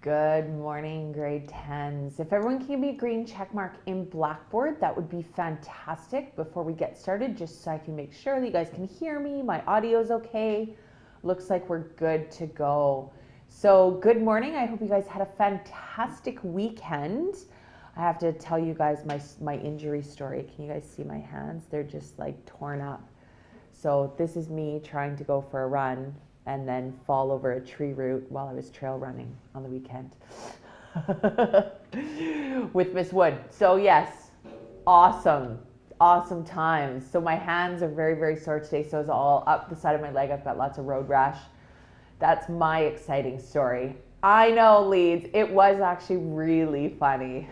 Good morning, grade 10s. If everyone can give me a green check mark in Blackboard, that would be fantastic before we get started, just so I can make sure that you guys can hear me, my audio's okay. Looks like we're good to go. So good morning. I hope you guys had a fantastic weekend. I have to tell you guys my injury story. Can you guys see my hands? They're just like torn up. So this is me trying to go for a run and then fall over a tree root while I was trail running on the weekend with Miss Wood. So yes, awesome times. So my hands are very, very sore today. So it's all up the side of my leg. I've got lots of road rash. That's my exciting story. I know, Leeds. It was actually really funny.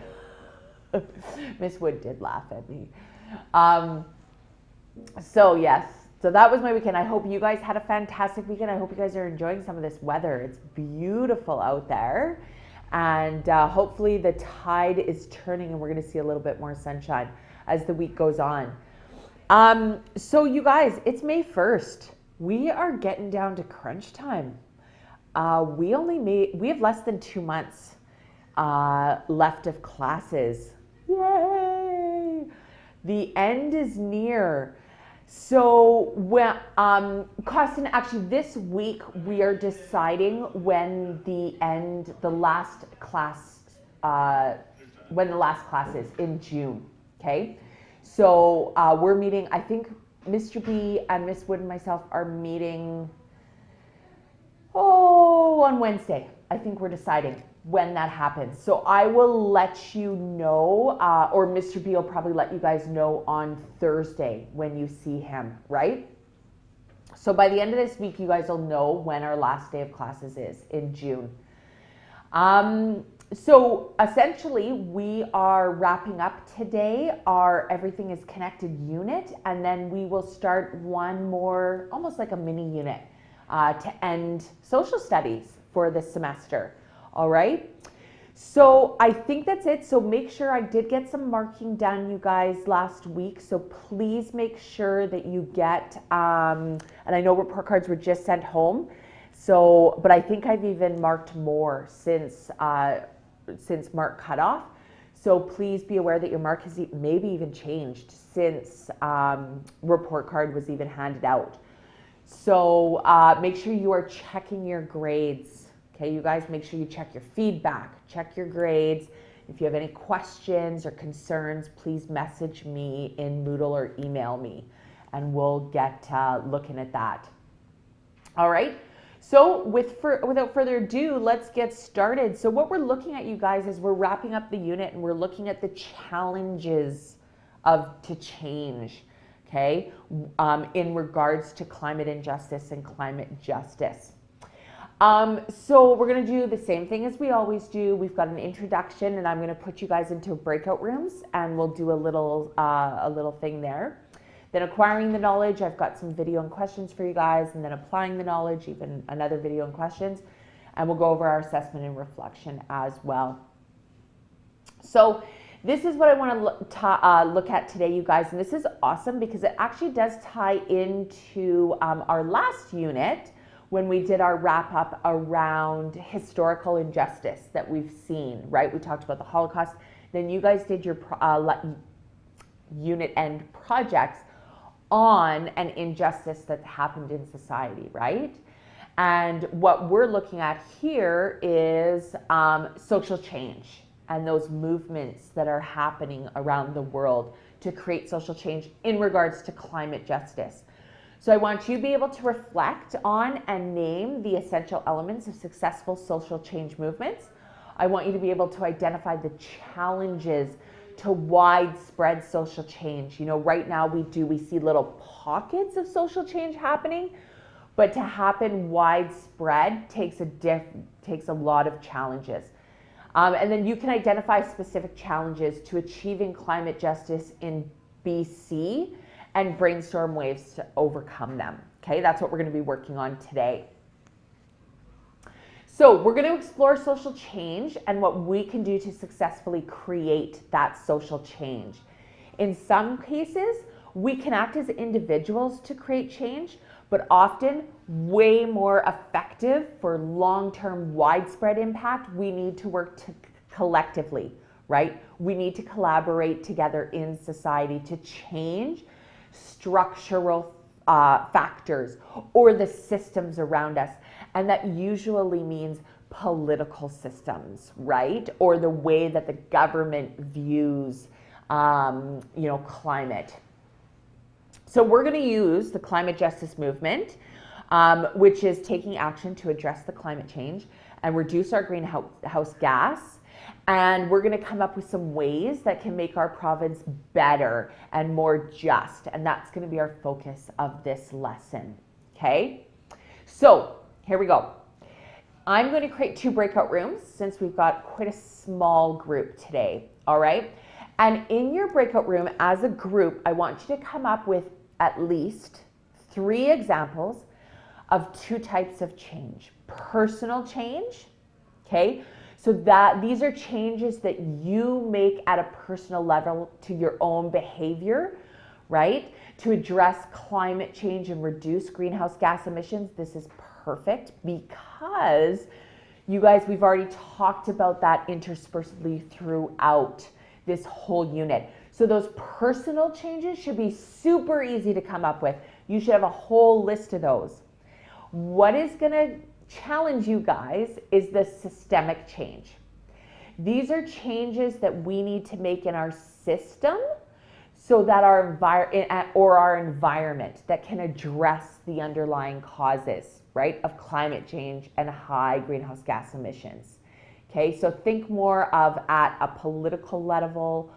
Miss Wood did laugh at me. So yes. So that was my weekend. I hope you guys had a fantastic weekend. I hope you guys are enjoying some of this weather. It's beautiful out there. And hopefully the tide is turning and we're going to see a little bit more sunshine as the week goes on. So you guys, it's May 1st. We are getting down to crunch time. We have less than 2 months left of classes. Yay! The end is near. So when Costin, actually this week we are deciding when the last class is in June. Okay, so we're meeting. I think Mr. B and Miss Wood and myself are meeting on Wednesday. I think we're deciding when that happens. So I will let you know, or Mr. B will probably let you guys know on Thursday when you see him, right? So by the end of this week, you guys will know when our last day of classes is in June. So essentially we are wrapping up today our Everything is Connected unit, and then we will start one more, almost like a mini unit, to end social studies for this semester. All right, so I think that's it. So make sure, I did get some marking done, you guys, last week. So please make sure that you get, and I know report cards were just sent home. So, but I think I've even marked more since mark cutoff. So please be aware that your mark has maybe even changed since report card was even handed out. So make sure you are checking your grades. Okay, you guys, make sure you check your feedback, check your grades. If you have any questions or concerns, please message me in Moodle or email me, and we'll get looking at that. All right, so without further ado, let's get started. So what we're looking at, you guys, is we're wrapping up the unit and we're looking at the challenges to change, okay, in regards to climate injustice and climate justice. So we're going to do the same thing as we always do. We've got an introduction, and I'm going to put you guys into breakout rooms, and we'll do a little thing there. Then acquiring the knowledge, I've got some video and questions for you guys, and then applying the knowledge, even another video and questions, and we'll go over our assessment and reflection as well. So this is what I want to look at today, you guys, and this is awesome because it actually does tie into our last unit, when we did our wrap up around historical injustice that we've seen, right? We talked about the Holocaust. Then you guys did your unit end projects on an injustice that happened in society, right? And what we're looking at here is social change and those movements that are happening around the world to create social change in regards to climate justice. So I want you to be able to reflect on and name the essential elements of successful social change movements. I want you to be able to identify the challenges to widespread social change. You know, right now we see little pockets of social change happening, but to happen widespread takes a lot of challenges. And then you can identify specific challenges to achieving climate justice in BC and brainstorm ways to overcome them. Okay, that's what we're going to be working on today. So we're going to explore social change and what we can do to successfully create that social change. In some cases, we can act as individuals to create change, but often way more effective for long-term widespread impact, we need to work collectively, right? We need to collaborate together in society to change structural factors or the systems around us. And that usually means political systems, right? Or the way that the government views, climate. So we're going to use the climate justice movement, which is taking action to address the climate change and reduce our greenhouse gas. And we're going to come up with some ways that can make our province better and more just. And that's going to be our focus of this lesson. Okay? So here we go. I'm going to create 2 breakout rooms since we've got quite a small group today. All right? And in your breakout room as a group, I want you to come up with at least 3 examples of 2 types of change. Personal change, okay? So that these are changes that you make at a personal level to your own behavior, right? To address climate change and reduce greenhouse gas emissions. This is perfect because you guys, we've already talked about that interspersedly throughout this whole unit. So those personal changes should be super easy to come up with. You should have a whole list of those. What is going to challenge you guys is the systemic change. These are changes that we need to make in our system so that our environment that can address the underlying causes, right, of climate change and high greenhouse gas emissions. Okay, so think more of at a political level,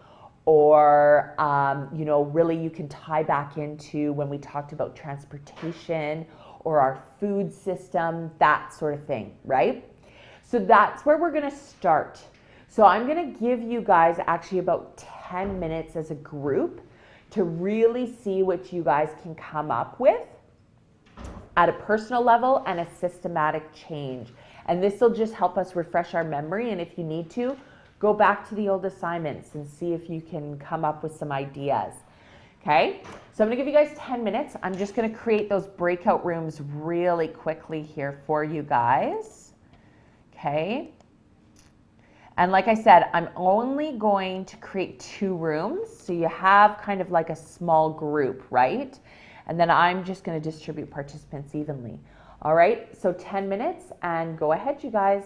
or really you can tie back into when we talked about transportation or our food system, that sort of thing, right? So that's where we're going to start. So I'm going to give you guys actually about 10 minutes as a group to really see what you guys can come up with at a personal level and a systematic change. And this will just help us refresh our memory. And if you need to, go back to the old assignments and see if you can come up with some ideas. Okay, so I'm going to give you guys 10 minutes. I'm just going to create those breakout rooms really quickly here for you guys. Okay. And like I said, I'm only going to create 2 rooms. So you have kind of like a small group, right? And then I'm just going to distribute participants evenly. All right, so 10 minutes and go ahead, you guys.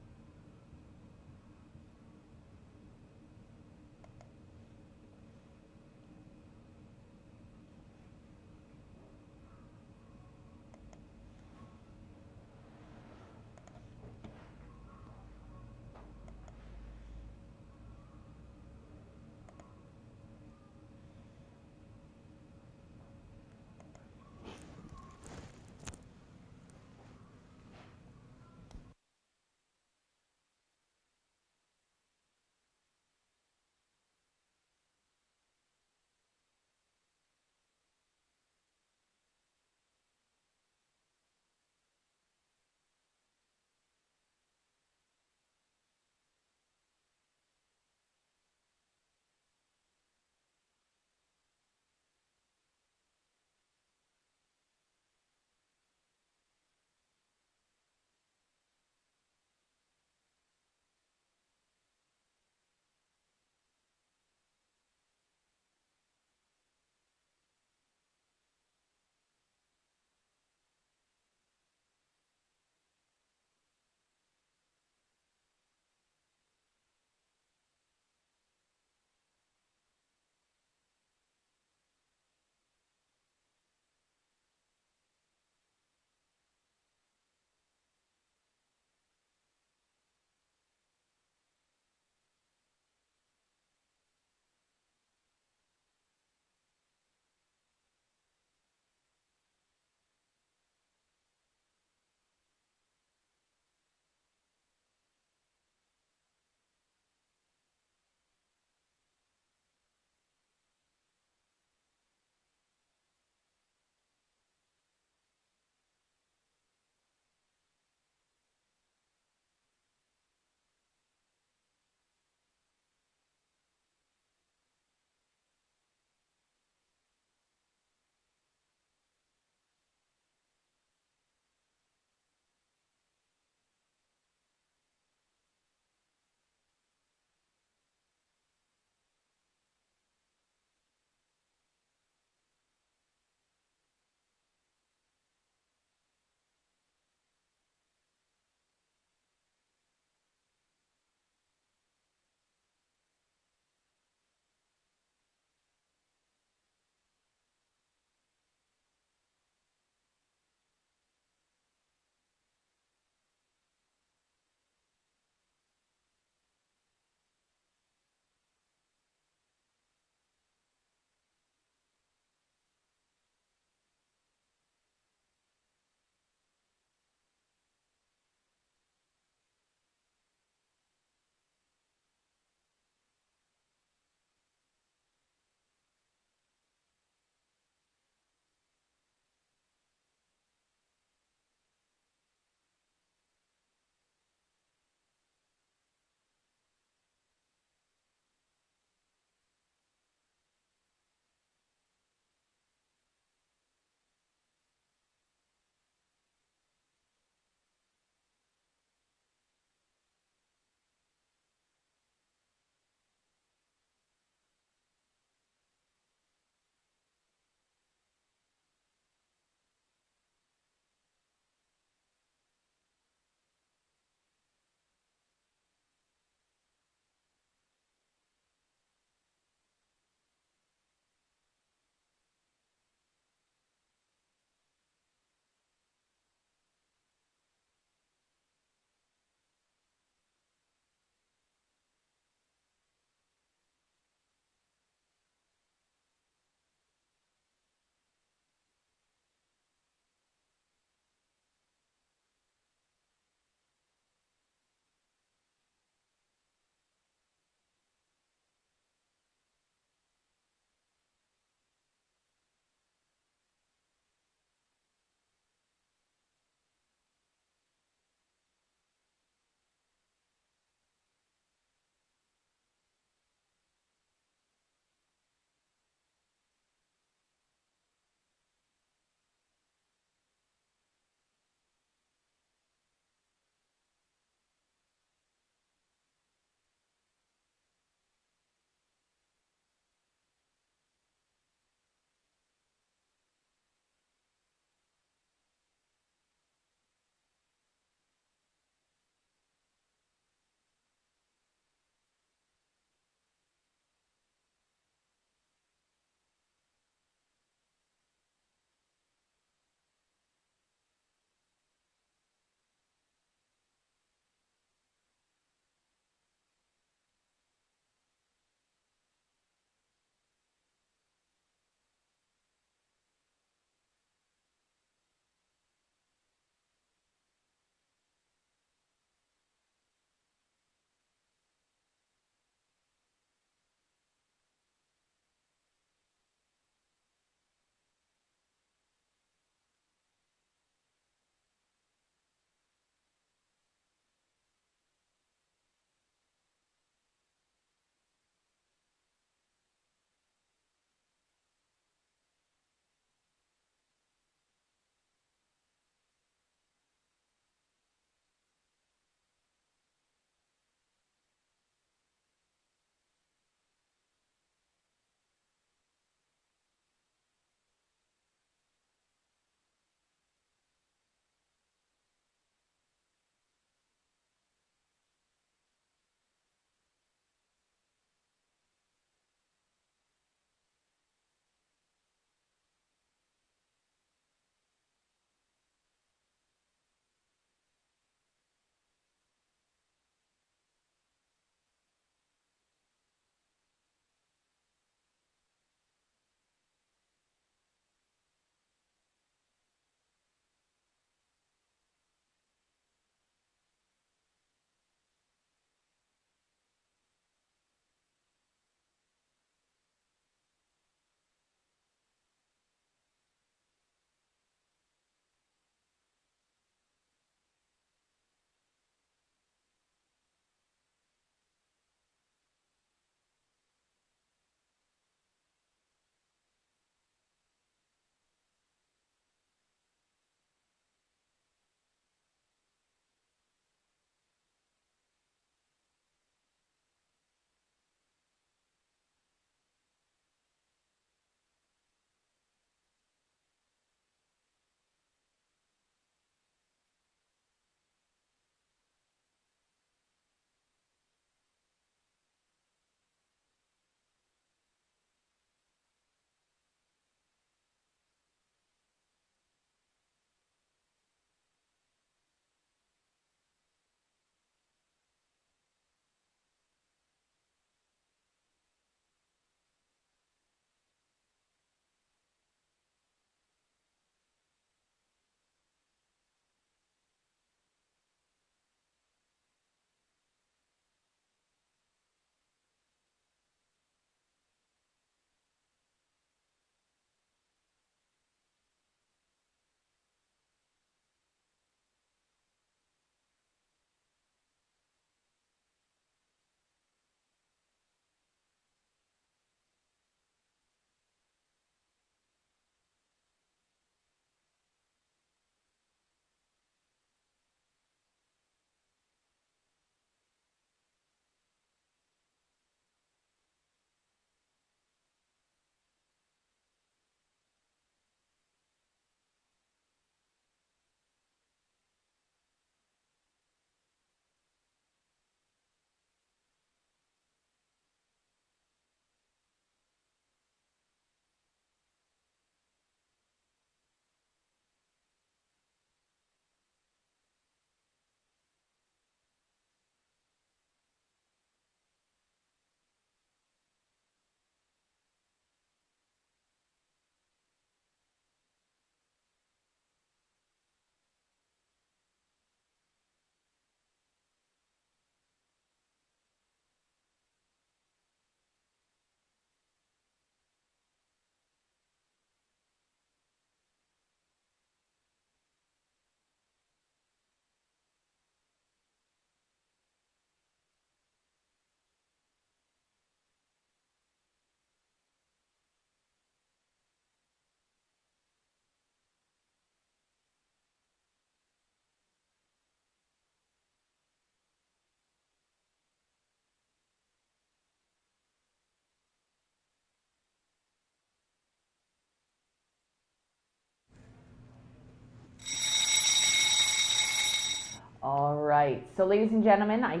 right. So ladies and gentlemen, I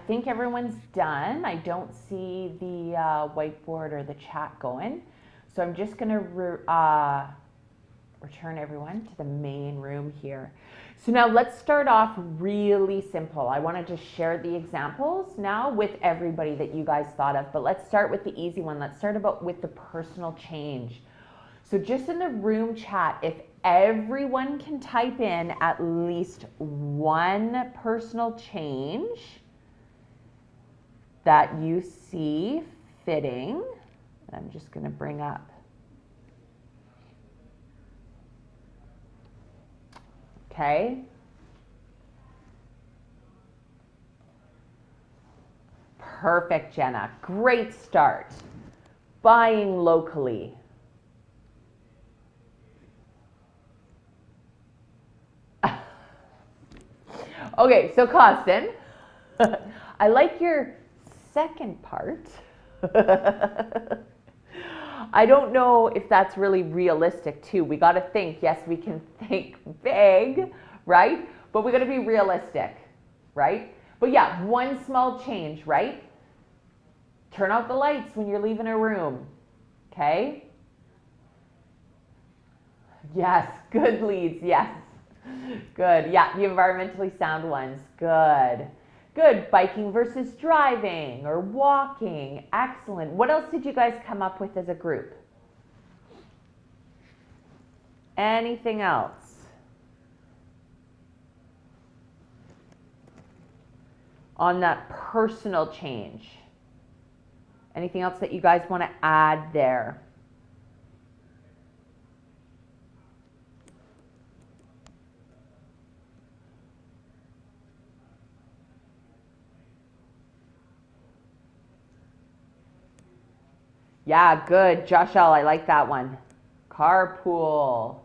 think everyone's done. I don't see the whiteboard or the chat going. So I'm just going to return everyone to the main room here. So now let's start off really simple. I want to just share the examples now with everybody that you guys thought of, but let's start with the easy one. Let's start with the personal change. So just in the room chat, if everyone can type in at least one personal change that you see fitting, I'm just going to bring up. Okay. Perfect, Jenna. Great start. Buying locally. Okay, so Costin, I like your second part. I don't know if that's really realistic too. We got to think, yes, we can think big, right? But we got to be realistic, right? But yeah, one small change, right? Turn out the lights when you're leaving a room, okay? Yes, good leads, yes. Good, yeah, the environmentally sound ones, good. Good, biking versus driving or walking, excellent. What else did you guys come up with as a group? Anything else? On that personal change. Anything else that you guys want to add there? Yeah, good. Josh L., I like that one. Carpool.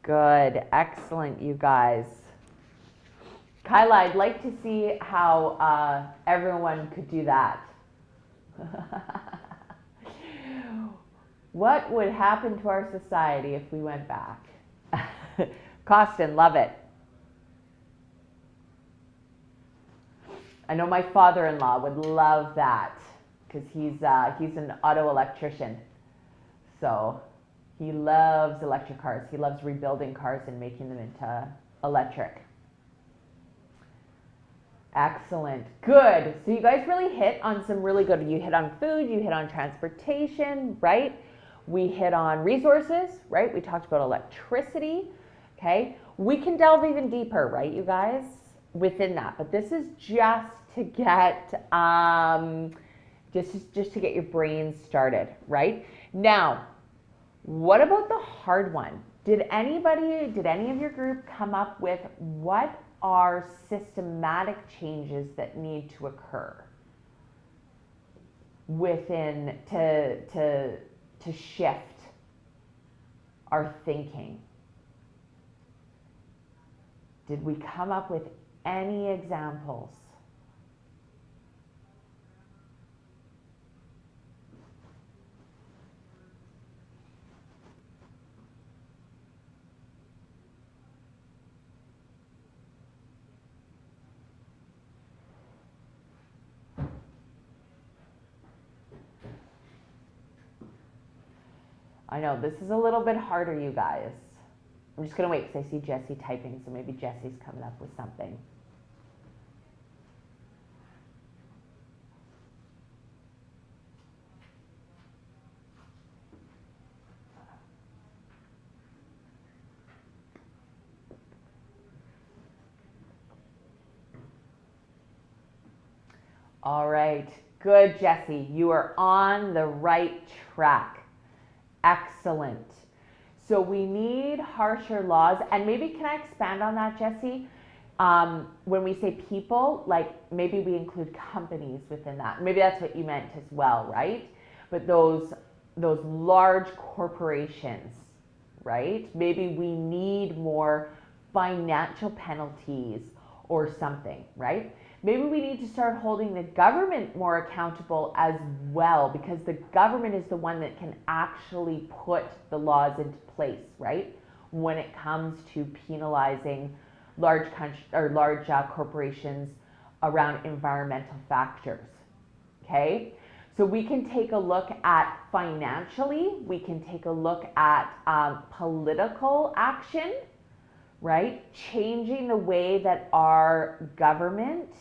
Good. Excellent, you guys. Kyla, I'd like to see how everyone could do that. What would happen to our society if we went back? Costin, love it. I know my father-in-law would love that because he's an auto electrician. So he loves electric cars. He loves rebuilding cars and making them into electric. Excellent. Good. So you guys really hit on some really good, you hit on food, you hit on transportation, right? We hit on resources, right? We talked about electricity, okay? We can delve even deeper, right, you guys, within that. But this is just to get, just to get your brains started, right? Now, what about the hard one? Did any of your group come up with what are systematic changes that need to occur within to shift our thinking? Did we come up with any examples? I know, this is a little bit harder, you guys. I'm just going to wait because I see Jessie typing, so maybe Jessie's coming up with something. All right, good, Jessie. You are on the right track. Excellent. So we need harsher laws, and maybe can I expand on that, Jessie? When we say people, like maybe we include companies within that. Maybe that's what you meant as well, right? But those large corporations, right? Maybe we need more financial penalties or something, right? Maybe we need to start holding the government more accountable as well, because the government is the one that can actually put the laws into place, right? when it comes to penalizing large corporations around environmental factors. Okay, so we can take a look at financially, we can take a look at political action, right? Changing the way that our government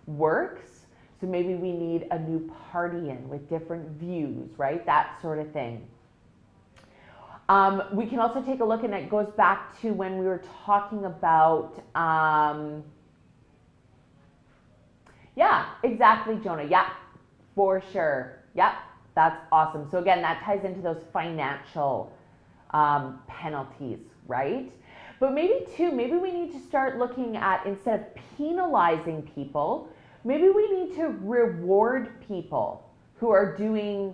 works. So maybe we need a new party in with different views, right? That sort of thing. We can also take a look, and it goes back to when we were talking about, yeah, exactly, Jonah. Yeah, for sure. Yep, that's awesome. So again, that ties into those financial penalties, right? But maybe we need to start looking at, instead of penalizing people, maybe we need to reward people who are doing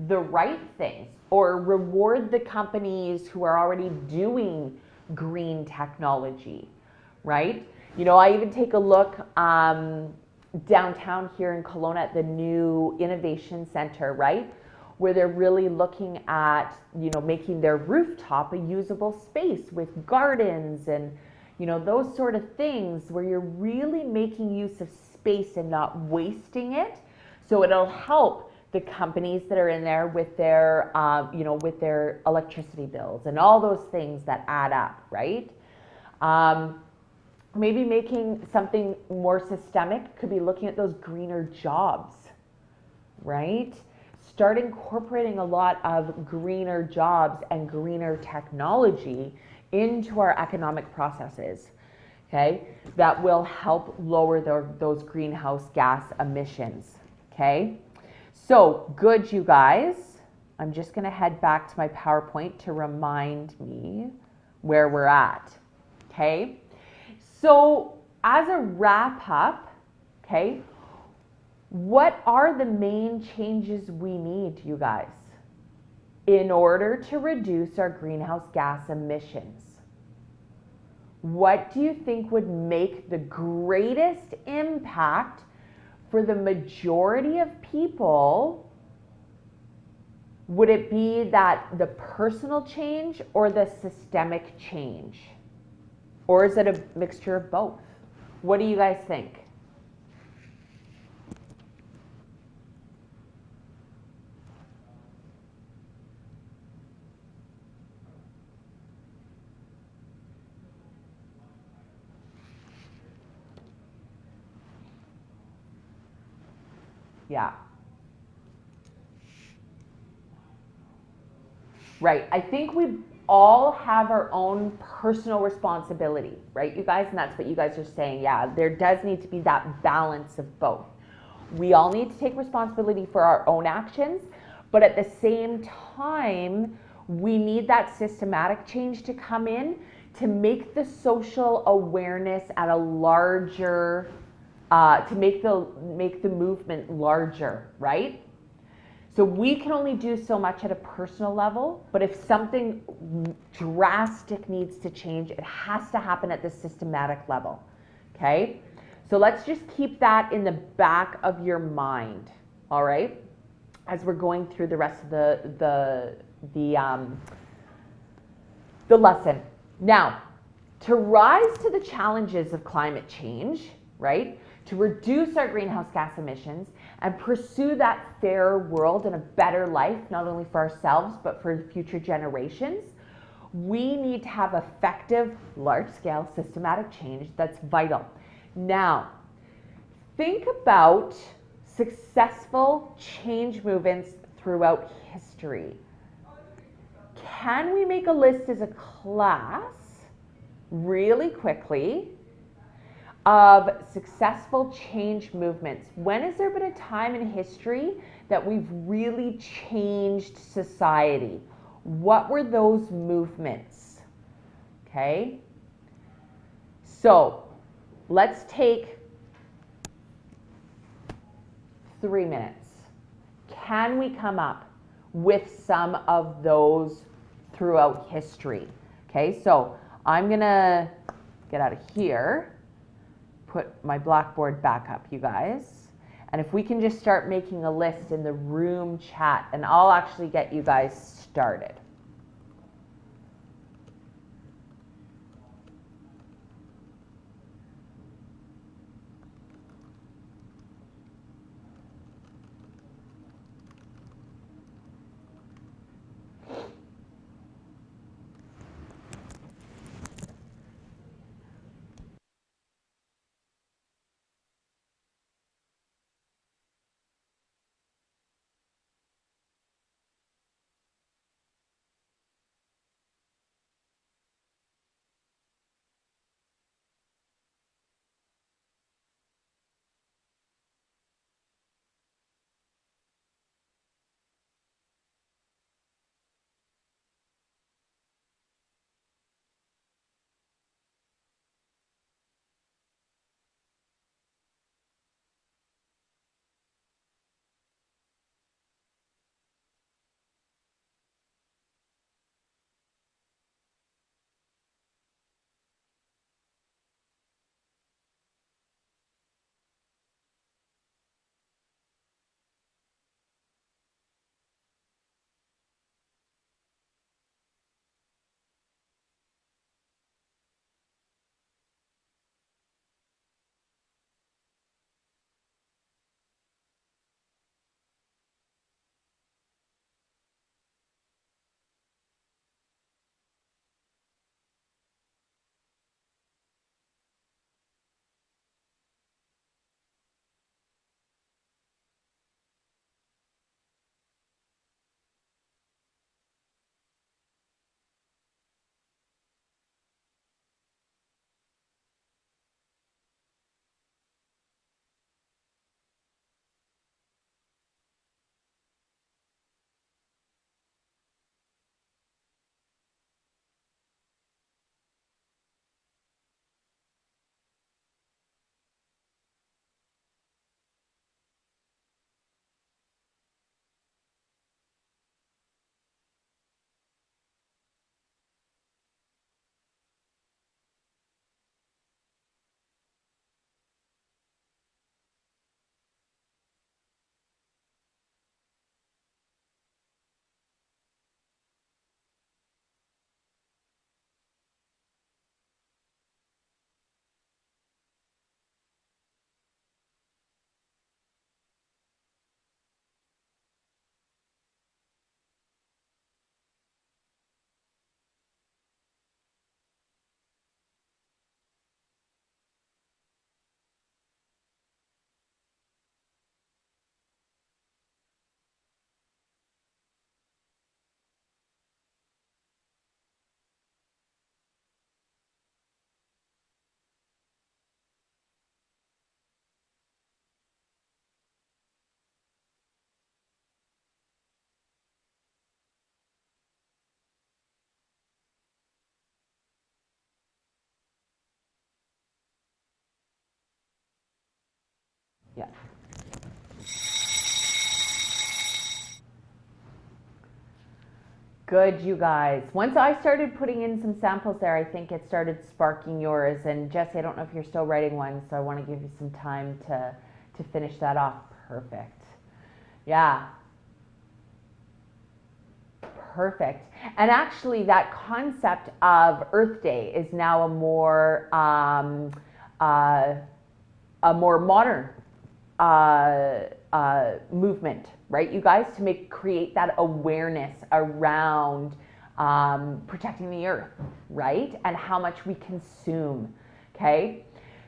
the right things, or reward the companies who are already doing green technology, right? You know, I even take a look downtown here in Kelowna at the new Innovation Center, right? Where they're really looking at, you know, making their rooftop a usable space with gardens and, you know, those sort of things where you're really making use of space and not wasting it. So it'll help the companies that are in there with their, you know, with their electricity bills and all those things that add up, right? Maybe making something more systemic could be looking at those greener jobs, right? Start incorporating a lot of greener jobs and greener technology into our economic processes, okay? That will help lower those greenhouse gas emissions, okay? So good, you guys. I'm just gonna head back to my PowerPoint to remind me where we're at, okay? So as a wrap up, okay, what are the main changes we need, you guys, in order to reduce our greenhouse gas emissions? What do you think would make the greatest impact for the majority of people? Would it be that the personal change or the systemic change? Or is it a mixture of both? What do you guys think? Yeah. Right. I think we all have our own personal responsibility, right, you guys? And that's what you guys are saying. Yeah, there does need to be that balance of both. We all need to take responsibility for our own actions, but at the same time, we need that systematic change to come in to make the social awareness at a larger, to make the movement larger, right? So we can only do so much at a personal level, but if something drastic needs to change, it has to happen at the systematic level, okay? So let's just keep that in the back of your mind, all right? As we're going through the rest of the lesson. Now, to rise to the challenges of climate change, right? To reduce our greenhouse gas emissions and pursue that fairer world and a better life, not only for ourselves, but for future generations, we need to have effective, large-scale, systematic change that's vital. Now, think about successful change movements throughout history. Can we make a list as a class really quickly of successful change movements? When has there been a time in history that we've really changed society? What were those movements? Okay, so let's take 3 minutes. Can we come up with some of those throughout history? Okay, so I'm gonna get out of here, put my Blackboard back up, you guys. And if we can just start making a list in the room chat, and I'll actually get you guys started. Yeah. Good, you guys. Once I started putting in some samples there, I think it started sparking yours. And Jesse, I don't know if you're still writing one, so I want to give you some time to finish that off. Perfect. Yeah. Perfect. And actually, that concept of Earth Day is now a more modern movement, right? You guys, to create that awareness around protecting the Earth, right? And how much we consume. Okay.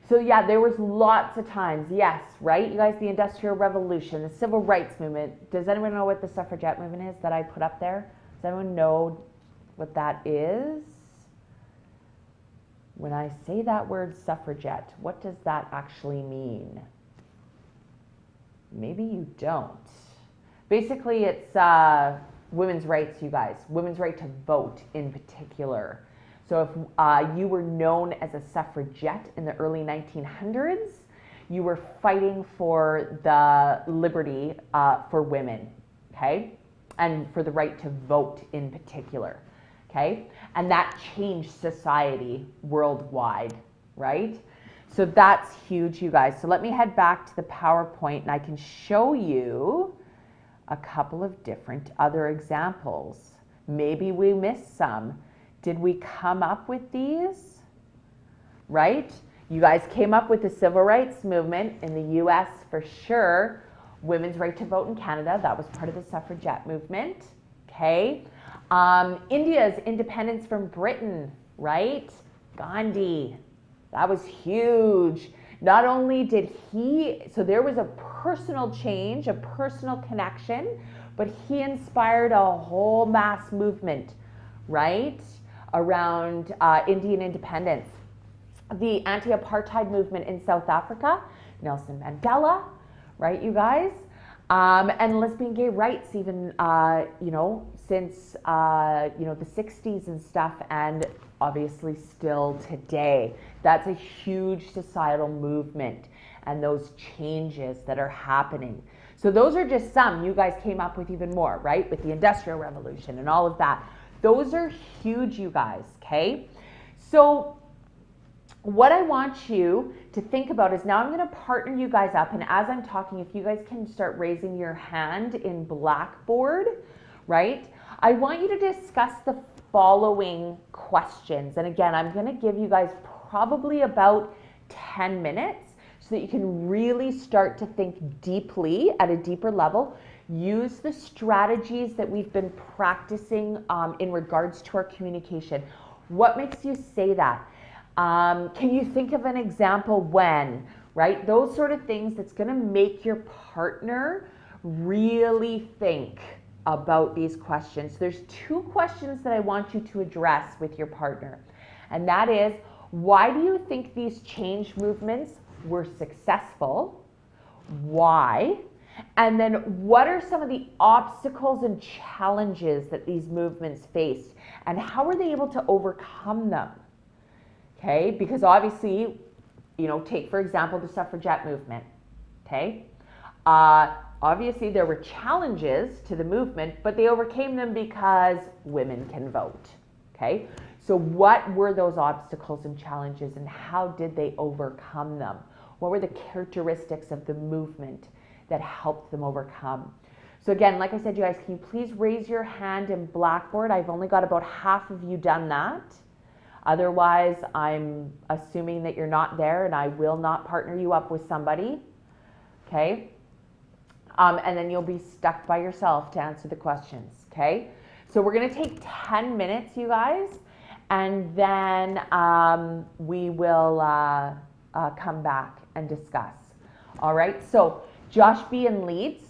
So yeah, there was lots of times, yes, right? You guys, the Industrial Revolution, the Civil Rights Movement. Does anyone know what the suffragette movement is that I put up there? Does anyone know what that is? When I say that word suffragette, what does that actually mean? Maybe you don't. Basically, it's women's rights, you guys. Women's right to vote in particular. So if you were known as a suffragette in the early 1900s, you were fighting for the liberty for women, okay? And for the right to vote in particular, okay? And that changed society worldwide, right? So that's huge, you guys. So let me head back to the PowerPoint and I can show you a couple of different other examples. Maybe we missed some. Did we come up with these? Right? You guys came up with the Civil Rights Movement in the US for sure. Women's right to vote in Canada, that was part of the suffragette movement. Okay. India's independence from Britain, right? Gandhi, that was huge. Not only did so there was a personal change, a personal connection, but he inspired a whole mass movement, right? Around Indian independence. The anti-apartheid movement in South Africa, Nelson Mandela, right, you guys? And lesbian gay rights even, since, the 60s and stuff, and obviously still today. That's a huge societal movement and those changes that are happening. So those are just some. You guys came up with even more, right? With the Industrial Revolution and all of that. Those are huge, you guys, okay? So what I want you to think about is now I'm going to partner you guys up, and as I'm talking, if you guys can start raising your hand in Blackboard, right? I want you to discuss the following questions. And again, I'm going to give you guys probably about 10 minutes so that you can really start to think deeply at a deeper level. Use the strategies that we've been practicing in regards to our communication. What makes you say that? Can you think of an example when, right? Those sort of things that's going to make your partner really think about these questions. There's two questions that I want you to address with your partner. And that is, why do you think these change movements were successful? Why? And then what are some of the obstacles and challenges that these movements faced? And how were they able to overcome them? Okay, because obviously, take for example the suffragette movement, okay? Obviously there were challenges to the movement, but they overcame them because women can vote, okay? So what were those obstacles and challenges, and how did they overcome them? What were the characteristics of the movement that helped them overcome? So again, like I said, you guys, can you please raise your hand in Blackboard? I've only got about half of you done that. Otherwise, I'm assuming that you're not there, and I will not partner you up with somebody, okay? And then you'll be stuck by yourself to answer the questions, okay? So we're going to take 10 minutes, you guys, and then we will come back and discuss. All right, so Josh B. in Leeds,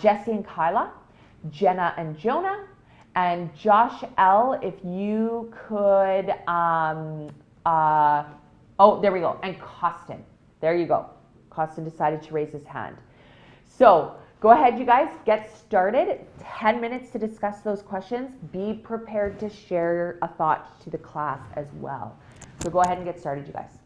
Jesse and Kyla, Jenna and Jonah, and Josh L., if you could, oh, there we go, and Costin. There you go. Costin decided to raise his hand. So go ahead, you guys, get started. 10 minutes to discuss those questions. Be prepared to share a thought to the class as well. So go ahead and get started, you guys.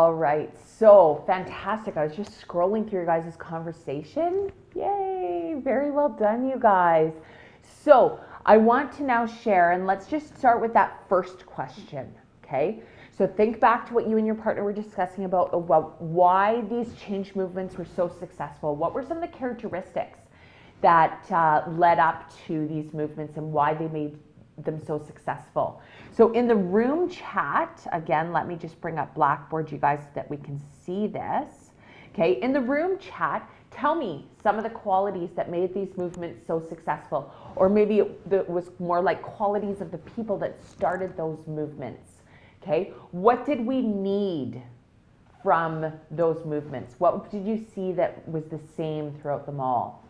All right, so fantastic. I was just scrolling through your guys' conversation. Yay, very well done, you guys. So I want to now share, and let's just start with that first question, okay? So think back to what you and your partner were discussing about why these change movements were so successful. What were some of the characteristics that led up to these movements and why they made them so successful? So in the room chat, again, let me just bring up Blackboard, you guys, so that we can see this. Okay, in the room chat, tell me some of the qualities that made these movements so successful, or maybe it was more like qualities of the people that started those movements. Okay, what did we need from those movements? What did you see that was the same throughout them all?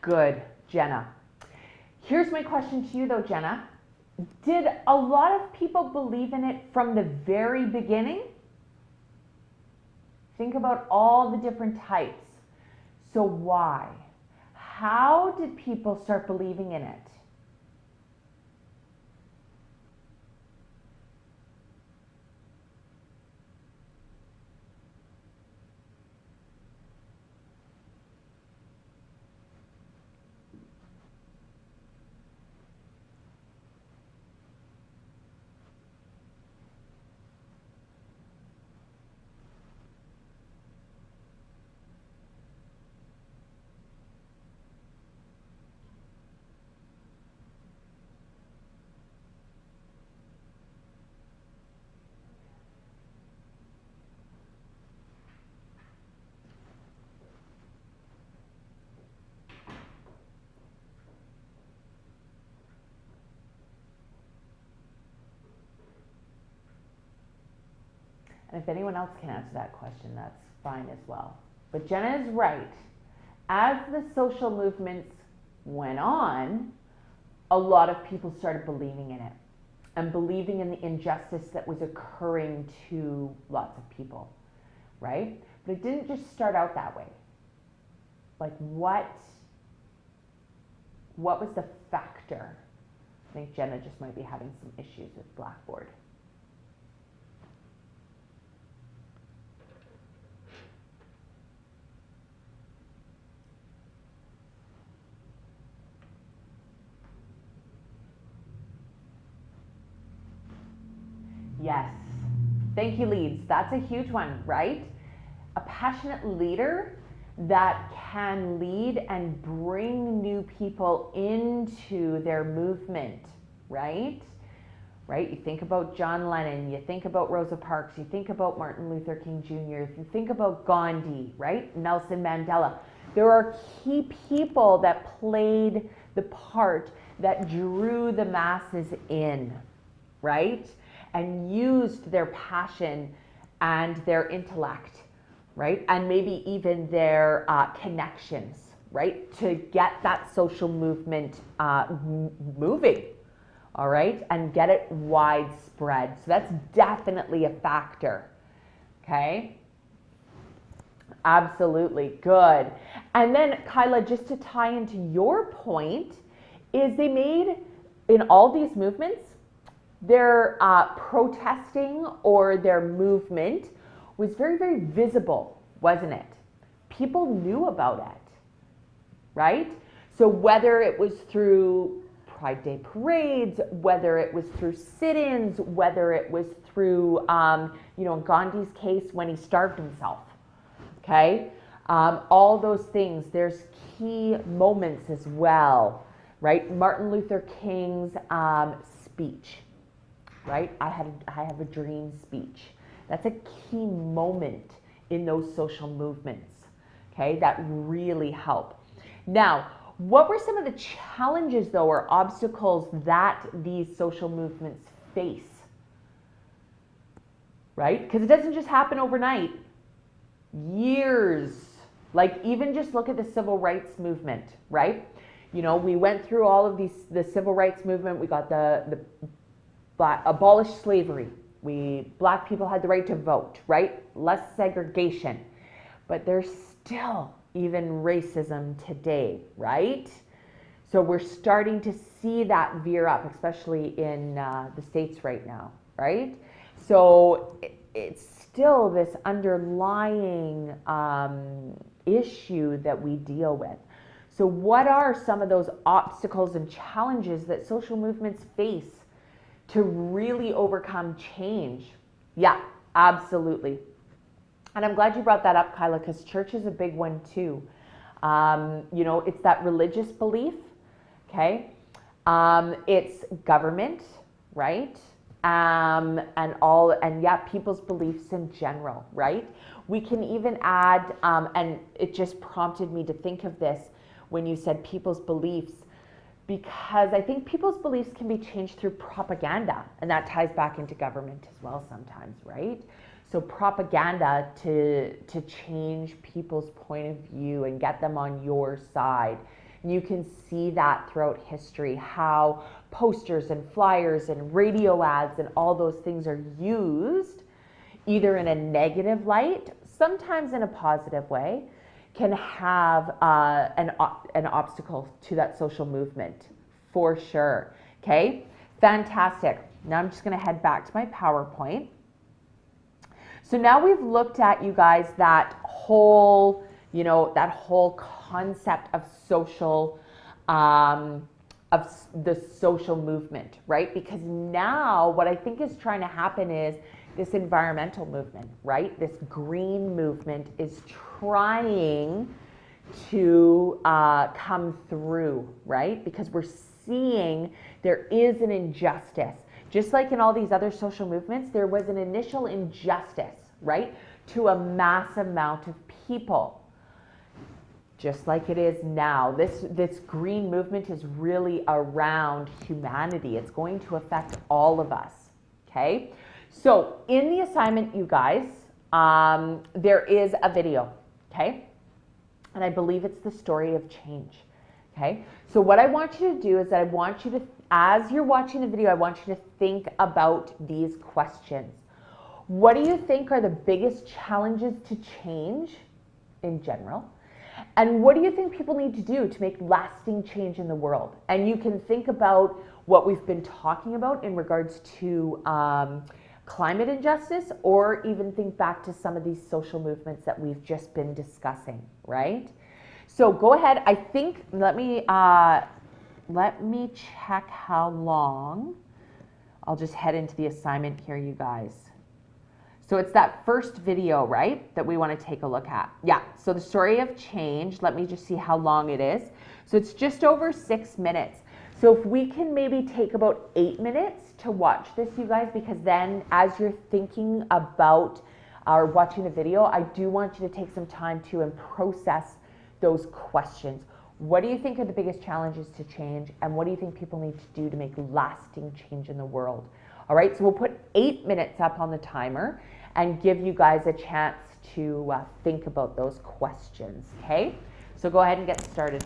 Good, Jenna. Here's my question to you though, Jenna. Did a lot of people believe in it from the very beginning? Think about all the different types. So why? How did people start believing in it? And if anyone else can answer that question, that's fine as well. But Jenna is right. As the social movements went on, a lot of people started believing in it and believing in the injustice that was occurring to lots of people, right? But it didn't just start out that way. Like what was the factor? I think Jenna just might be having some issues with Blackboard. Yes. Thank you, leads. That's a huge one, right? A passionate leader that can lead and bring new people into their movement, right? Right? You think about John Lennon, you think about Rosa Parks, you think about Martin Luther King Jr., if you think about Gandhi, right? Nelson Mandela. There are key people that played the part that drew the masses in, right? And used their passion and their intellect, right? And maybe even their connections, right? To get that social movement moving, all right? And get it widespread. So that's definitely a factor, okay? Absolutely, good. And then Kyla, just to tie into your point, is they made, in all these movements, their protesting or their movement was very, very visible, wasn't it? People knew about it, right? So whether it was through Pride Day parades, whether it was through sit-ins, whether it was through, in Gandhi's case, when he starved himself, okay? All those things, there's key moments as well, right? Martin Luther King's speech. Right? I have a dream speech. That's a key moment in those social movements, okay, that really help. Now, what were some of the challenges though, or obstacles that these social movements face? Right? Because it doesn't just happen overnight. Years, like even just look at the civil rights movement, right? You know, we went through all of the civil rights movement. We got the abolished slavery. Black people had the right to vote, right? Less segregation. But there's still even racism today, right? So we're starting to see that veer up, especially in the States right now, right? So it's still this underlying issue that we deal with. So, what are some of those obstacles and challenges that social movements face to really overcome change? Yeah, absolutely. And I'm glad you brought that up, Kyla, because church is a big one too. It's that religious belief, okay? It's government, right? And yeah, people's beliefs in general, right? We can even add, and it just prompted me to think of this when you said people's beliefs, because I think people's beliefs can be changed through propaganda, and that ties back into government as well sometimes, right? So propaganda to change people's point of view and get them on your side. And you can see that throughout history, how posters and flyers and radio ads and all those things are used either in a negative light, sometimes in a positive way, can have an obstacle to that social movement for sure. Okay, fantastic. Now I'm just going to head back to my PowerPoint. So now we've looked at, you guys, that whole concept of of the social movement, right? Because now what I think is trying to happen is this environmental movement, right? This green movement is trying to come through, right? Because we're seeing there is an injustice. Just like in all these other social movements, there was an initial injustice, right? To a mass amount of people. Just like it is now. This green movement is really around humanity. It's going to affect all of us, okay? So in the assignment, you guys, there is a video, okay? And I believe it's the story of change, okay? So what I want you to do is that I want you to, as you're watching the video, I want you to think about these questions. What do you think are the biggest challenges to change in general? And what do you think people need to do to make lasting change in the world? And you can think about what we've been talking about in regards to climate injustice, or even think back to some of these social movements that we've just been discussing, right? So go ahead. I think, let me check how long. I'll just head into the assignment here, you guys. So it's that first video, right, that we want to take a look at. Yeah, so the story of change, let me just see how long it is. So it's just over 6 minutes. So if we can maybe take about 8 minutes to watch this, you guys, because then as you're thinking about or watching the video, I do want you to take some time to and process those questions. What do you think are the biggest challenges to change, and what do you think people need to do to make lasting change in the world? All right, so we'll put 8 minutes up on the timer and give you guys a chance to think about those questions, okay? So go ahead and get started.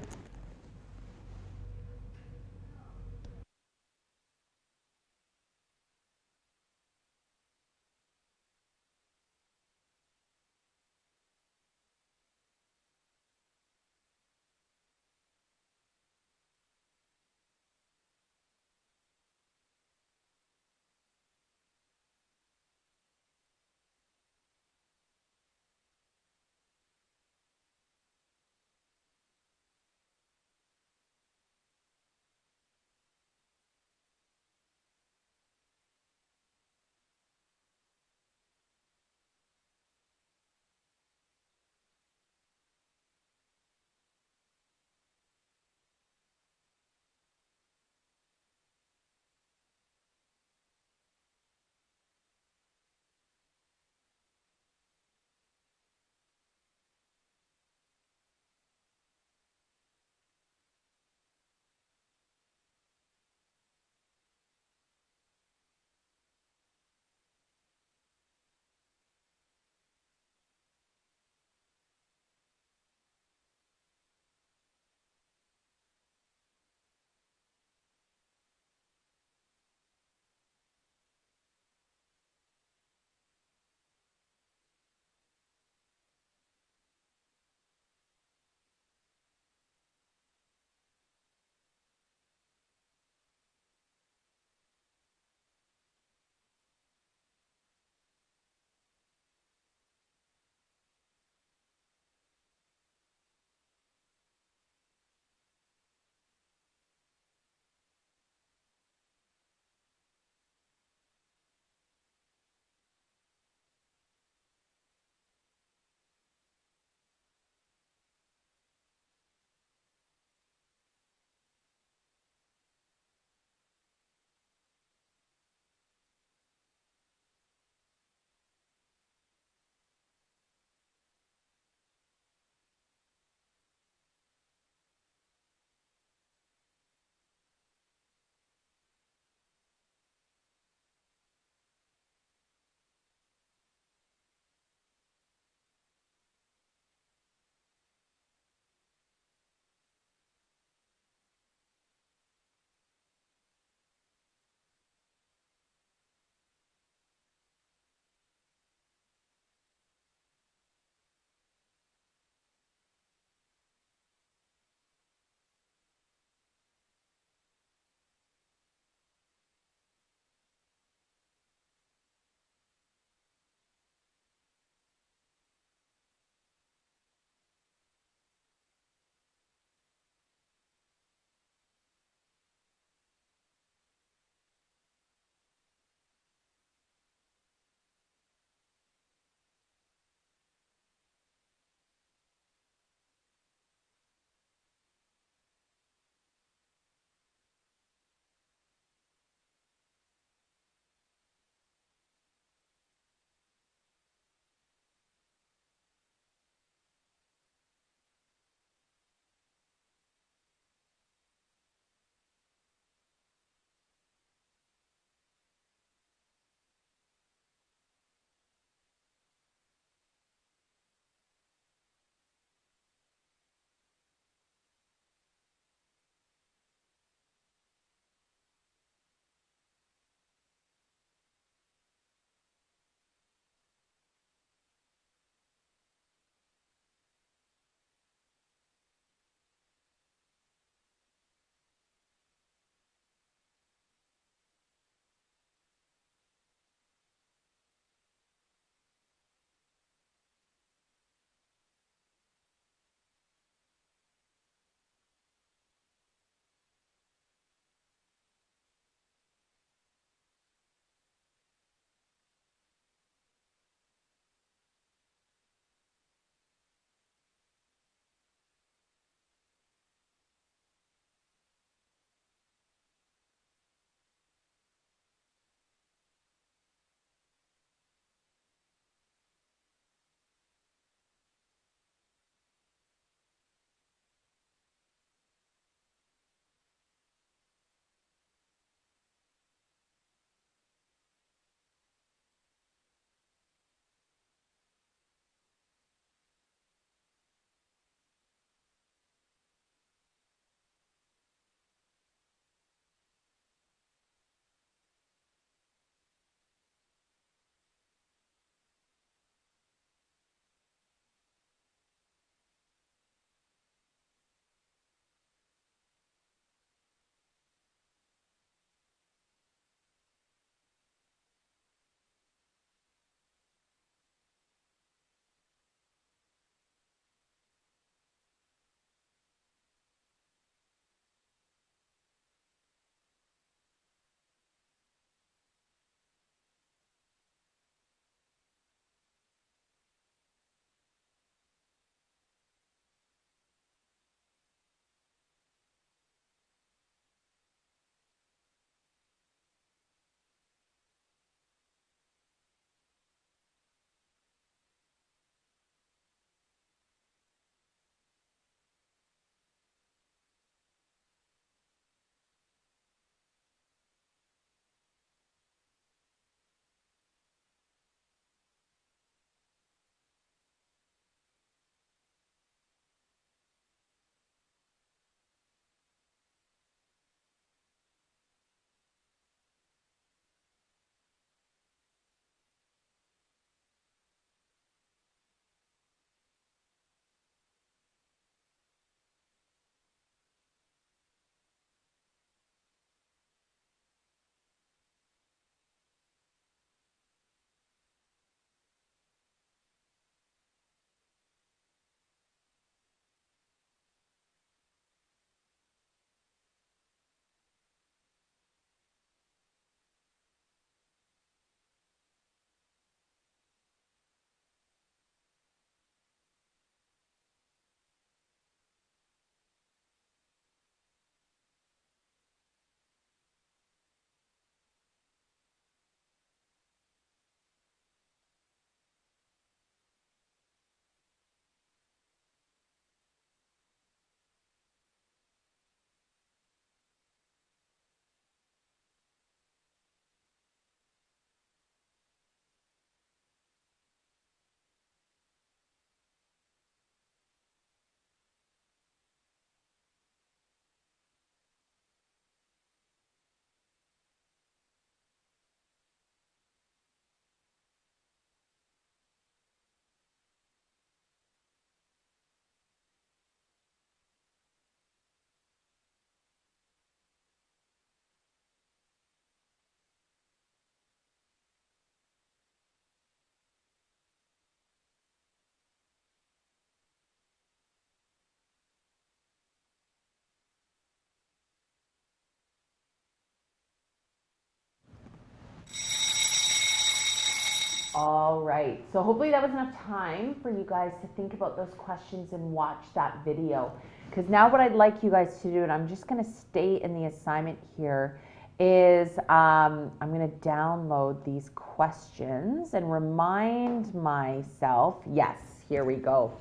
All right, so hopefully that was enough time for you guys to think about those questions and watch that video. Because now what I'd like you guys to do, and I'm just gonna stay in the assignment here, is I'm gonna download these questions and remind myself, yes, here we go.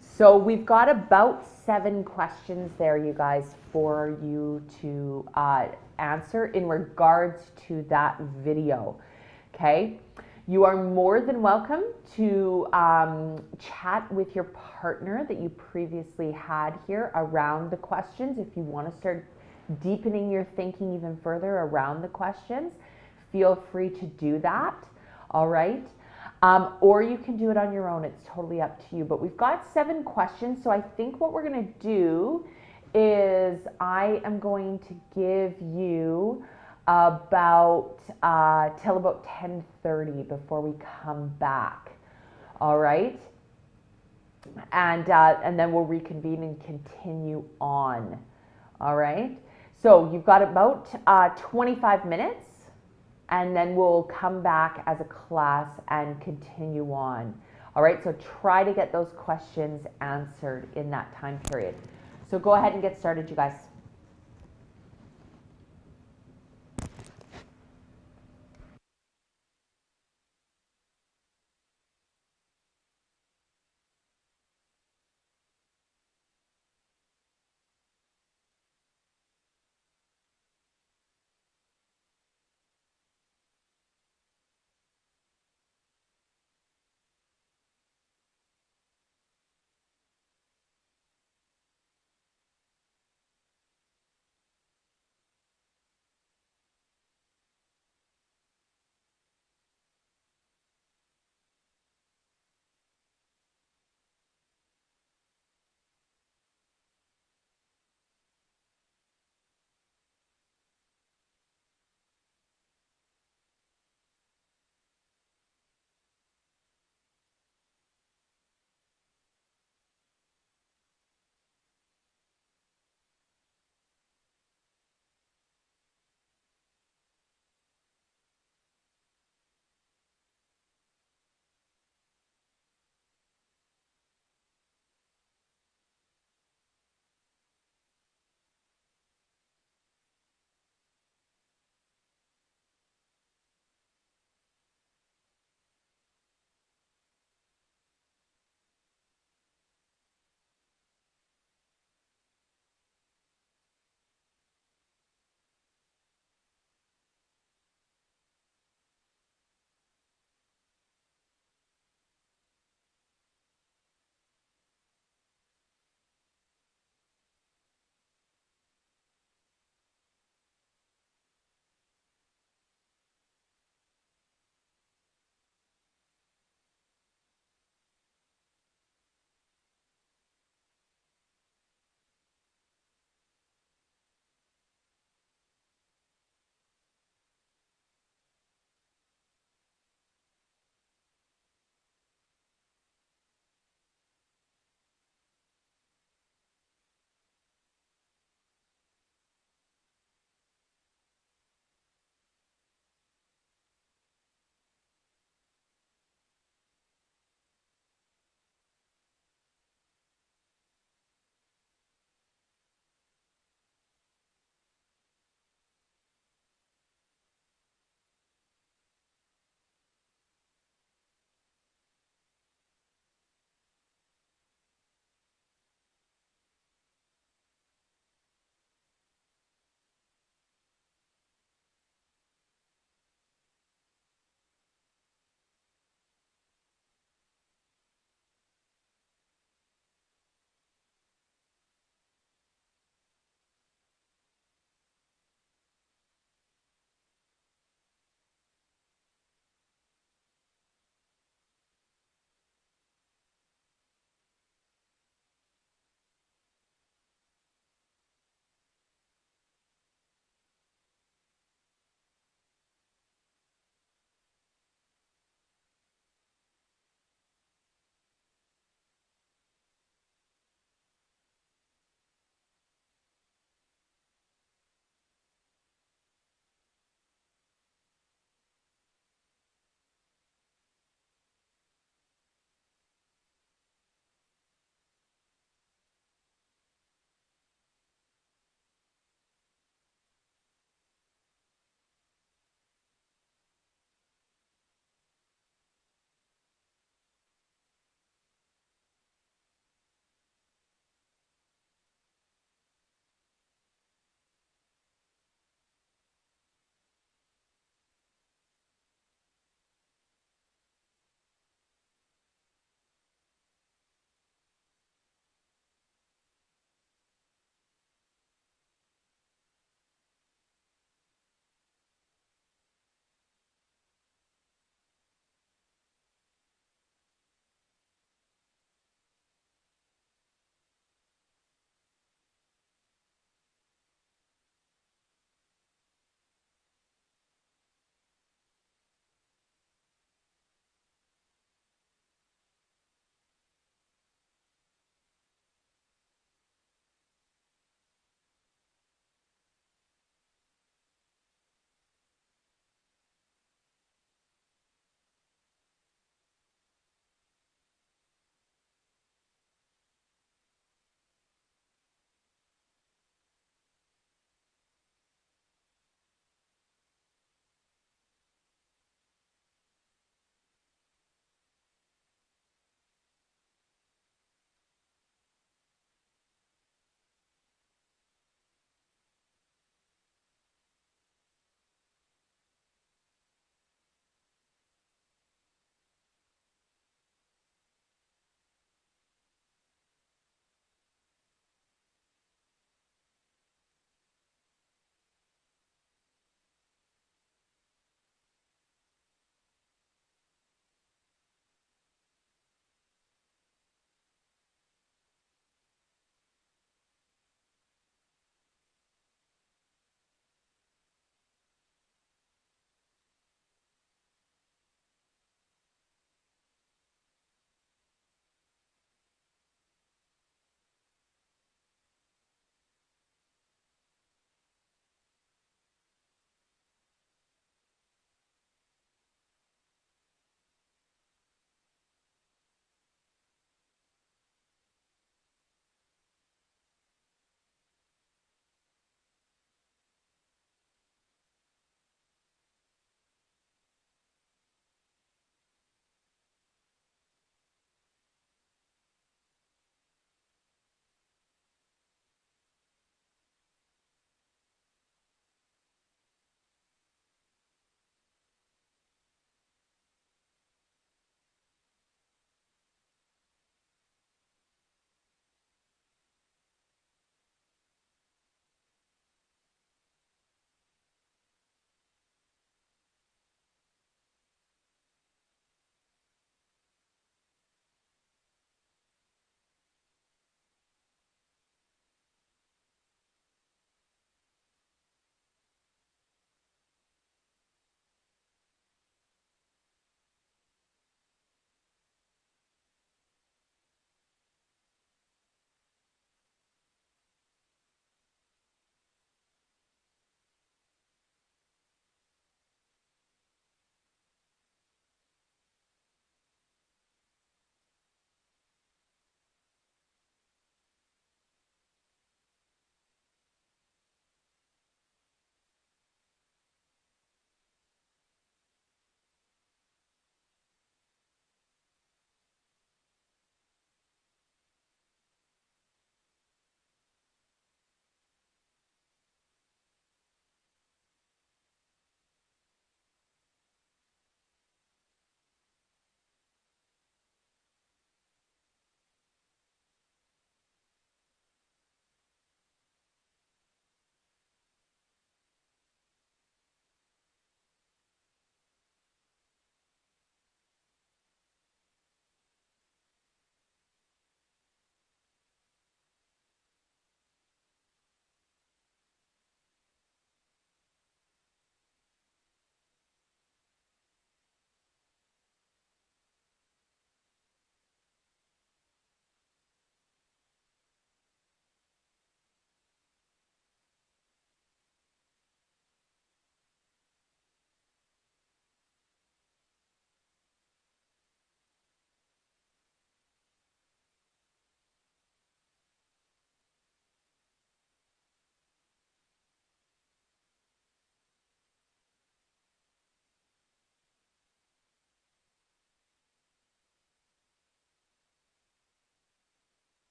So we've got about 7 questions there, you guys, for you to answer in regards to that video, okay? You are more than welcome to chat with your partner that you previously had here around the questions. If you want to start deepening your thinking even further around the questions, feel free to do that. All right. Or you can do it on your own. It's totally up to you. But we've got 7 questions. So I think what we're going to do is I am going to give you about till about 10:30 before we come back. All right, and then we'll reconvene and continue on. All right. So you've got about 25 minutes, and then we'll come back as a class and continue on. All right. So try to get those questions answered in that time period. So go ahead and get started, you guys.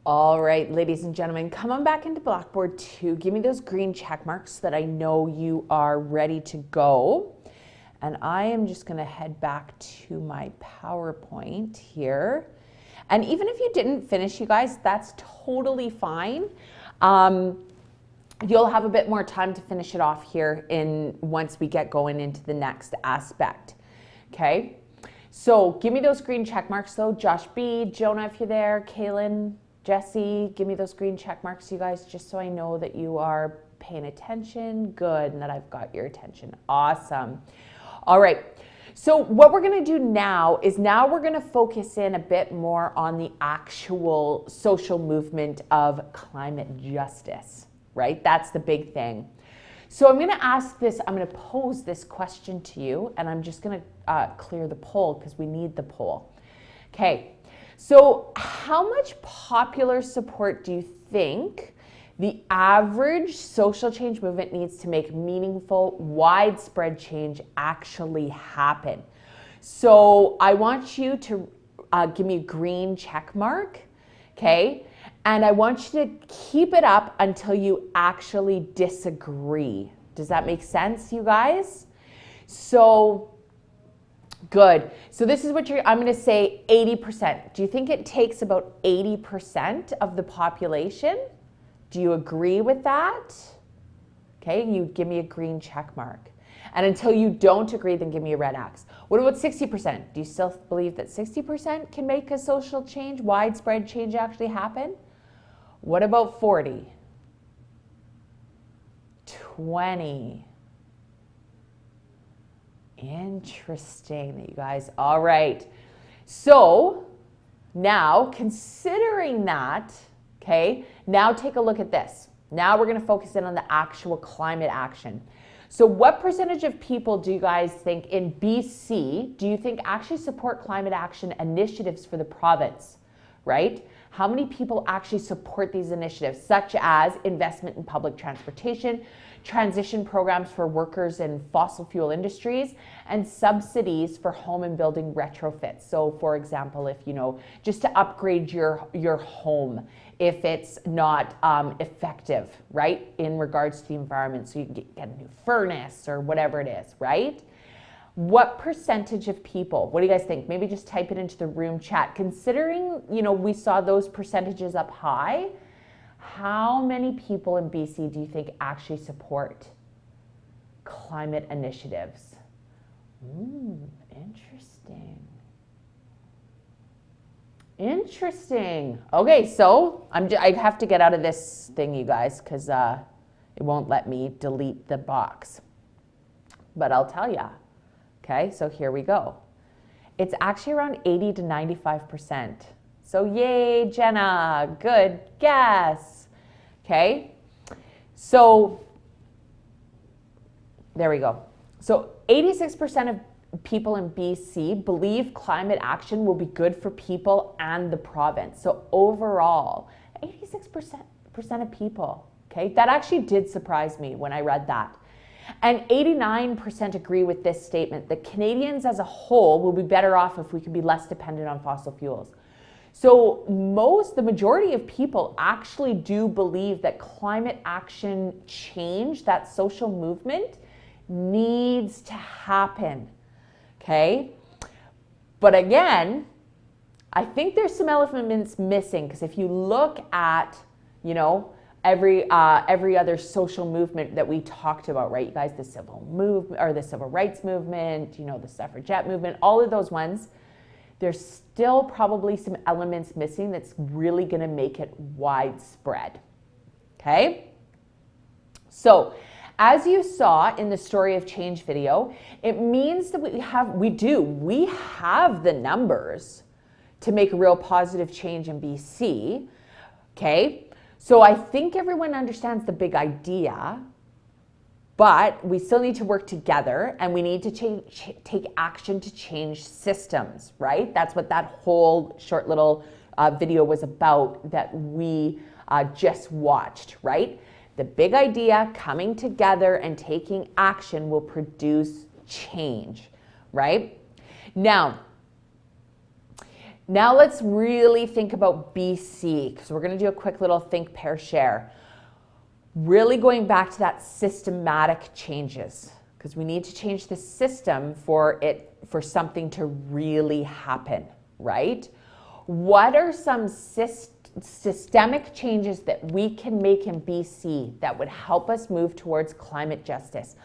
All right, ladies and gentlemen, come on back into Blackboard 2. Give me those green check marks so that I know you are ready to go. And I am just going to head back to my PowerPoint here. And even if you didn't finish, you guys, that's totally fine. You'll have a bit more time to finish it off here once we get going into the next aspect. Okay, so give me those green check marks though. Josh B, Jonah, if you're there, Kaylin, Jesse, give me those green check marks, you guys, just so I know that you are paying attention. Good, and that I've got your attention. Awesome. All right, so what we're gonna do now is we're gonna focus in a bit more on the actual social movement of climate justice, right? That's the big thing. So I'm gonna pose this question to you, and I'm just gonna clear the poll because we need the poll. Okay, so how much popular support do you think the average social change movement needs to make meaningful, widespread change actually happen? So I want you to give me a green check mark, okay? And I want you to keep it up until you actually disagree. Does that make sense, you guys? So, good. So this is what I'm gonna say 80%. Do you think it takes about 80% of the population? Do you agree with that? Okay, you give me a green check mark. And until you don't agree, then give me a red X. What about 60%? Do you still believe that 60% can make a social change, widespread change actually happen? What about 40? 20? Interesting, you guys. All right. So now, considering that, okay, now take a look at this. Now we're going to focus in on the actual climate action. So what percentage of people do you guys think in BC, do you think actually support climate action initiatives for the province, right? How many people actually support these initiatives, such as investment in public transportation, transition programs for workers in fossil fuel industries, and subsidies for home and building retrofits? So for example, if just to upgrade your home if it's not effective, right, in regards to the environment, so you can get a new furnace or whatever it is, right? What percentage of people, what do you guys think? Maybe just type it into the room chat. Considering, we saw those percentages up high, how many people in BC do you think actually support climate initiatives? Interesting. Interesting. Okay, so I have to get out of this thing, you guys, because it won't let me delete the box. But I'll tell you. Okay, so here we go. It's actually around 80 to 95%. So yay, Jenna, good guess. Okay, so there we go. So 86% of people in BC believe climate action will be good for people and the province. So overall, 86% of people, okay? That actually did surprise me when I read that. And 89% agree with this statement, that Canadians as a whole will be better off if we can be less dependent on fossil fuels. So the majority of people actually do believe that climate action change, that social movement, needs to happen, okay? But again, I think there's some elements missing, because if you look at, every other social movement that we talked about, right, you guys, the civil rights movement, the suffragette movement, all of those ones, there's still probably some elements missing that's really going to make it widespread. Okay? So, as you saw in the Story of Change video, it means that we have the numbers to make a real positive change in BC. Okay? So I think everyone understands the big idea, but we still need to work together, and we need to take action to change systems, right? That's what that whole short little video was about that we just watched, right? The big idea, coming together and taking action, will produce change, right? Now, Now let's really think about BC, because we're going to do a quick little think, pair, share. Really going back to that systematic changes, because we need to change the system for something to really happen, right? What are some systemic changes that we can make in BC that would help us move towards climate justice?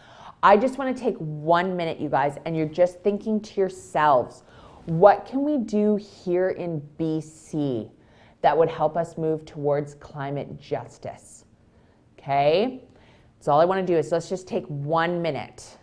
I just want to take 1 minute, you guys, and you're just thinking to yourselves, what can we do here in BC that would help us move towards climate justice? Okay? So all I want to do is let's just take 1 minute.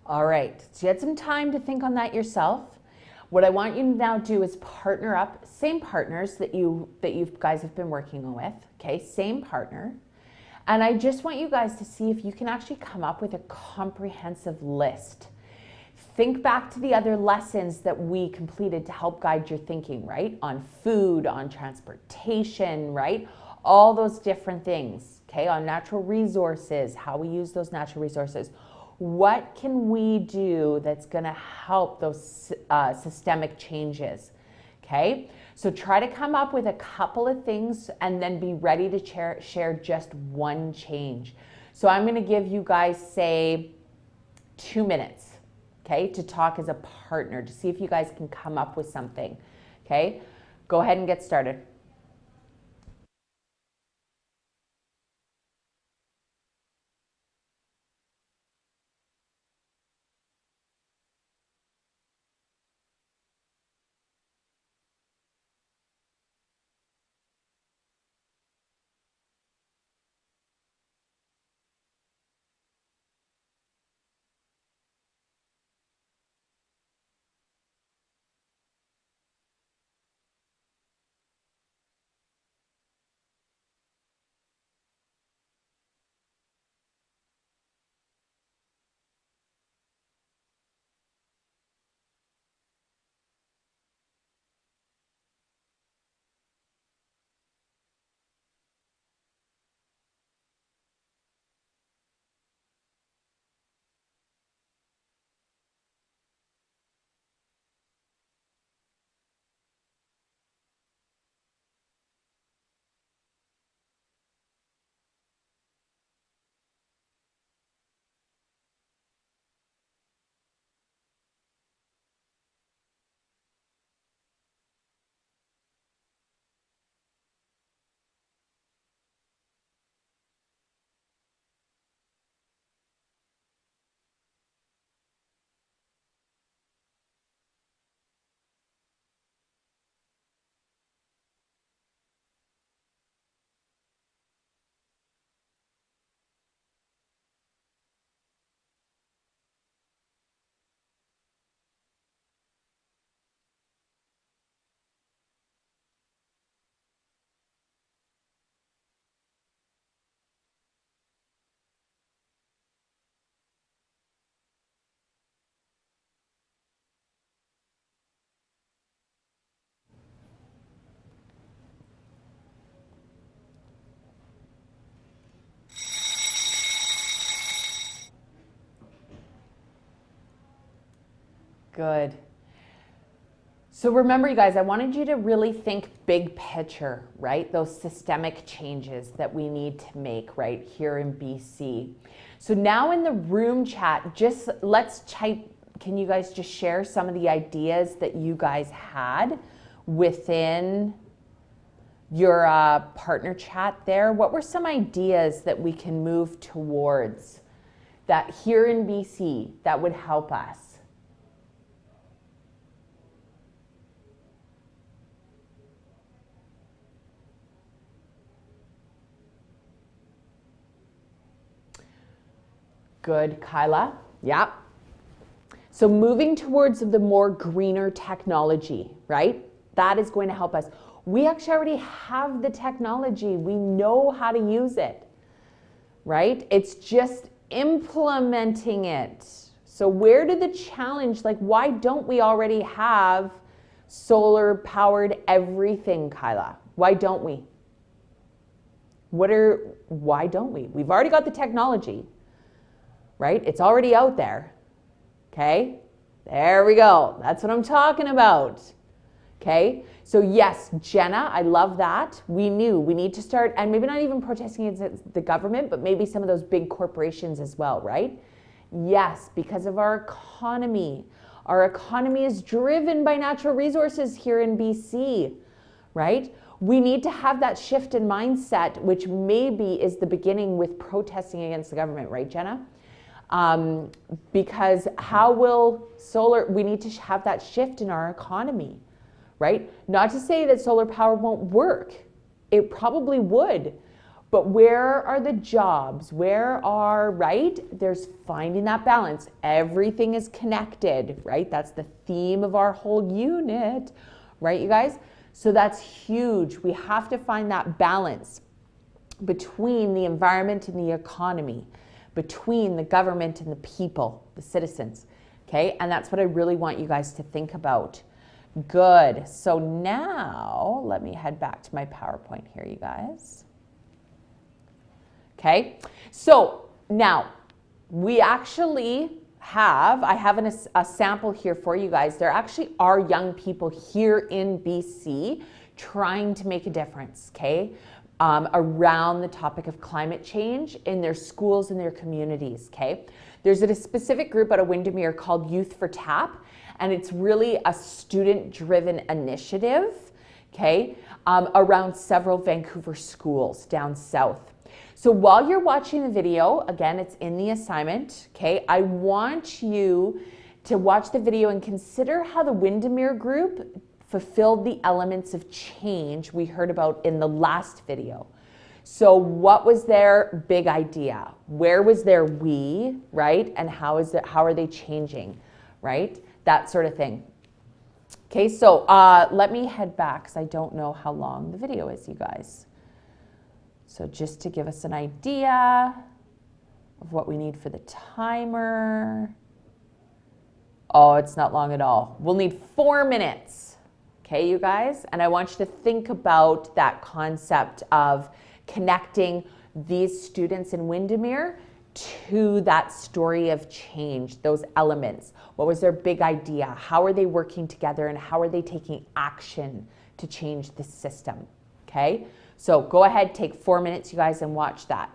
All right, so you had some time to think on that yourself. What I want you to now do is partner up, same partners that you guys have been working with, okay, same partner. And I just want you guys to see if you can actually come up with a comprehensive list. Think back to the other lessons that we completed to help guide your thinking, right? On food, on transportation, right? All those different things, okay? On natural resources, how we use those natural resources. What can we do that's going to help those systemic changes? Okay, so try to come up with a couple of things and then be ready to share just one change. So I'm going to give you guys, say, 2 minutes, okay, to talk as a partner to see if you guys can come up with something. Okay, go ahead and get started. Good. So remember, you guys, I wanted you to really think big picture, right? Those systemic changes that we need to make right here in BC. So now in the room chat, just let's type, can you guys just share some of the ideas that you guys had within your partner chat there? What were some ideas that we can move towards that here in BC that would help us? Good, Kyla. Yeah. So moving towards the more greener technology, right? That is going to help us. We actually already have the technology. We know how to use it, right? It's just implementing it. So where did the challenge, like why don't we already have solar powered everything, Kyla? Why don't we? Why don't we? We've already got the technology, right? It's already out there. Okay, there we go. That's what I'm talking about. Okay, so yes, Jenna, I love that. We knew we need to start, and maybe not even protesting against the government, but maybe some of those big corporations as well, right? Yes, because of our economy. Our economy is driven by natural resources here in BC, right? We need to have that shift in mindset, which maybe is the beginning with protesting against the government, right, Jenna? Because how will we need to have that shift in our economy, right? Not to say that solar power won't work. It probably would. But where are the jobs? Right? There's finding that balance. Everything is connected, right? That's the theme of our whole unit, right, you guys? So that's huge. We have to find that balance between the environment and the economy, between the government and the people, the citizens, okay? And that's what I really want you guys to think about. Good. So now let me head back to my PowerPoint here, you guys. Okay, so now we actually I have a sample here for you guys. There actually are young people here in BC trying to make a difference, okay? Around the topic of climate change in their schools and their communities, okay? There's a specific group out of Windermere called Youth for TAP, and it's really a student-driven initiative, okay, around several Vancouver schools down south. So while you're watching the video, again, it's in the assignment, okay, I want you to watch the video and consider how the Windermere group fulfilled the elements of change we heard about in the last video. So what was their big idea? Where was their we, right? And how are they changing, right? That sort of thing. Okay, so let me head back because I don't know how long the video is, you guys. So just to give us an idea of what we need for the timer. Oh, it's not long at all. We'll need 4 minutes. Okay, you guys? And I want you to think about that concept of connecting these students in Windermere to that story of change, those elements. What was their big idea? How are they working together and how are they taking action to change the system? Okay, so go ahead, take 4 minutes, you guys, and watch that.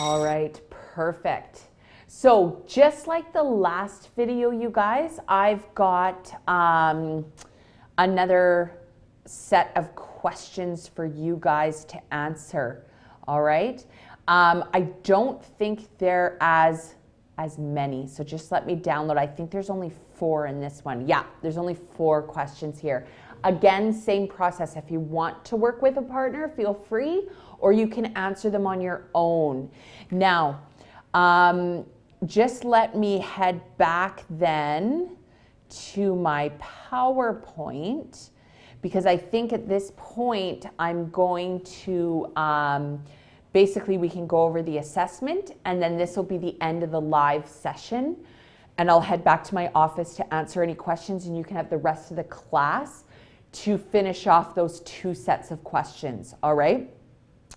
All right, perfect. So just like the last video, you guys, I've got another set of questions for you guys to answer. All right. I don't think they're as many, so just let me download. I think there's only 4 in this one. Yeah, there's only 4 questions here. Again, same process. If you want to work with a partner, feel free, or you can answer them on your own. Now, just let me head back then to my PowerPoint, because I think at this point I'm going to basically, we can go over the assessment, and then this will be the end of the live session. And I'll head back to my office to answer any questions, and you can have the rest of the class to finish off those 2 sets of questions, all right?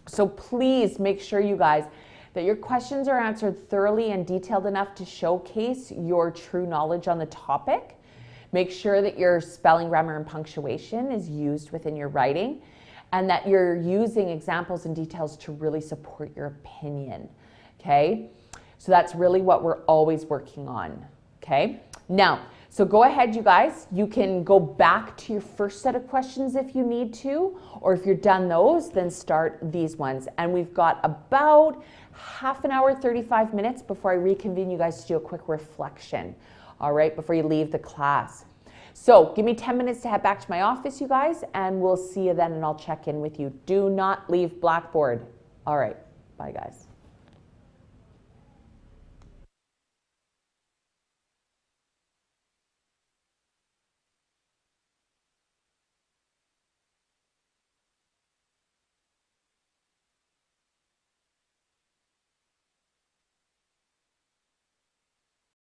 So please make sure, you guys, that your questions are answered thoroughly and detailed enough to showcase your true knowledge on the topic. Make sure that your spelling, grammar, and punctuation is used within your writing, and that you're using examples and details to really support your opinion, okay? So that's really what we're always working on, okay? Now, so go ahead, you guys. You can go back to your first set of questions if you need to, or if you're done those, then start these ones. And we've got about half an hour, 35 minutes before I reconvene you guys to do a quick reflection, all right, before you leave the class. So give me 10 minutes to head back to my office, you guys, and we'll see you then, and I'll check in with you. Do not leave Blackboard. All right, bye, guys.